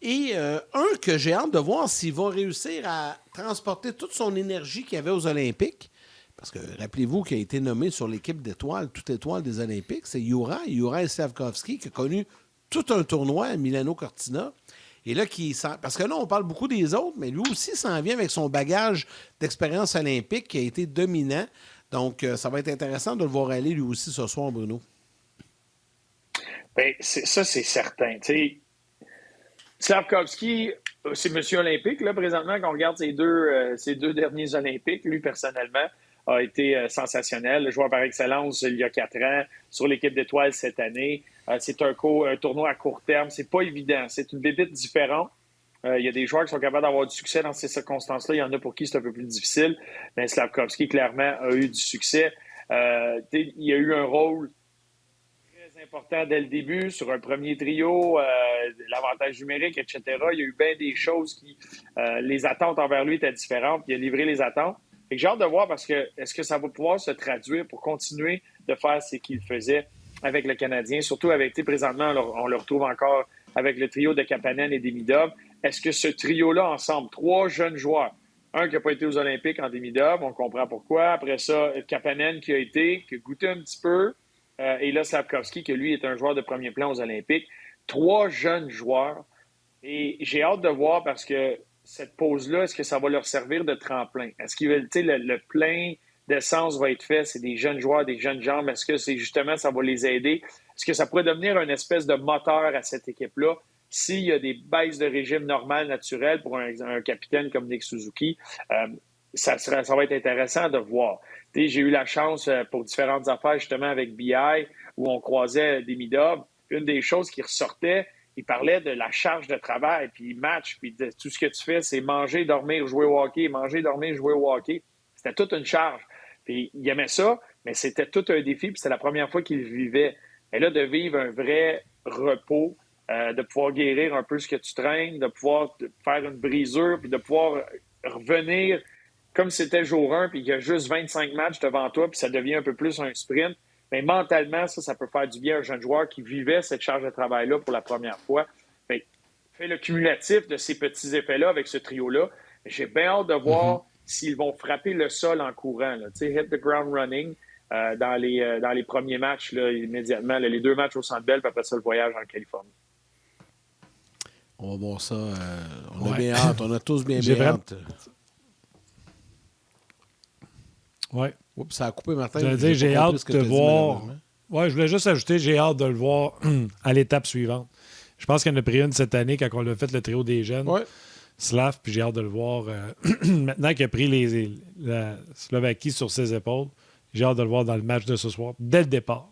Et un que j'ai hâte de voir s'il va réussir à transporter toute son énergie qu'il avait aux Olympiques. Parce que rappelez-vous qu'il a été nommé sur l'équipe d'étoiles, toute étoile des Olympiques, c'est Juraj Slafkovský, qui a connu tout un tournoi à Milano Cortina. Et là, parce que là, on parle beaucoup des autres, mais lui aussi s'en vient avec son bagage d'expérience olympique qui a été dominant. Donc, ça va être intéressant de le voir aller lui aussi ce soir, Bruno. Bien, ça, c'est certain. Tu sais, Slafkovský, c'est Monsieur Olympique, là, présentement, quand on regarde ses deux derniers Olympiques. Lui, personnellement, a été sensationnel. Le joueur par excellence il y a 4 ans, sur l'équipe d'étoiles cette année. C'est un tournoi à court terme. C'est pas évident. C'est une bébite différente. Il y a des joueurs qui sont capables d'avoir du succès dans ces circonstances-là. Il y en a pour qui c'est un peu plus difficile. Mais Slafkovský, clairement, a eu du succès. Il a eu un rôle très important dès le début sur un premier trio, l'avantage numérique, etc. Il y a eu bien des choses qui... les attentes envers lui étaient différentes. Il a livré les attentes. Fait que j'ai hâte de voir parce que est-ce que ça va pouvoir se traduire pour continuer de faire ce qu'il faisait avec le Canadien, surtout avec, présentement, on le retrouve encore avec le trio de Kapanen et Demidov. Est-ce que ce trio-là, ensemble, 3 jeunes joueurs, un qui n'a pas été aux Olympiques en Demidov, on comprend pourquoi. Après ça, Kapanen qui a goûté un petit peu, et là, Slafkovský, qui lui est un joueur de premier plan aux Olympiques. 3 jeunes joueurs. Et j'ai hâte de voir parce que cette pause-là, est-ce que ça va leur servir de tremplin? Est-ce qu'ils veulent, le plein d'essence va être fait? C'est des jeunes joueurs, des jeunes jambes. Est-ce que c'est justement, ça va les aider? Est-ce que ça pourrait devenir une espèce de moteur à cette équipe-là? S'il y a des baisses de régime normales, naturelles pour un capitaine comme Nick Suzuki, ça va être intéressant de voir. J'ai eu la chance pour différentes affaires, justement, avec BI, où on croisait Demidov. Une des choses qui ressortait, il parlait de la charge de travail, puis match, puis de tout ce que tu fais, c'est manger, dormir, jouer au hockey, manger, dormir, jouer au hockey. C'était toute une charge. Puis il aimait ça, mais c'était tout un défi, puis c'était la première fois qu'il le vivait. Et là, de vivre un vrai repos, de pouvoir guérir un peu ce que tu traînes, de pouvoir faire une brisure, puis de pouvoir revenir comme si c'était jour 1, puis qu'il y a juste 25 matchs devant toi, puis ça devient un peu plus un sprint. Mais mentalement, ça peut faire du bien à un jeune joueur qui vivait cette charge de travail-là pour la première fois. Fait le cumulatif de ces petits effets-là avec ce trio-là. J'ai bien hâte de voir s'ils vont frapper le sol en courant. Là. Hit the ground running dans les premiers matchs là, immédiatement. Là, les 2 matchs au Centre Bell, puis après ça, le voyage en Californie. On va voir ça. On a bien hâte. On a tous bien hâte. Oui. Oups, ça a coupé, Martin. Je veux dire, j'ai hâte de voir. Oui, je voulais juste ajouter, j'ai hâte de le voir à l'étape suivante. Je pense qu'il y en a pris une cette année quand on a fait le trio des jeunes. Ouais. Slav, puis j'ai hâte de le voir. Maintenant qu'il a pris la Slovaquie sur ses épaules, j'ai hâte de le voir dans le match de ce soir, dès le départ.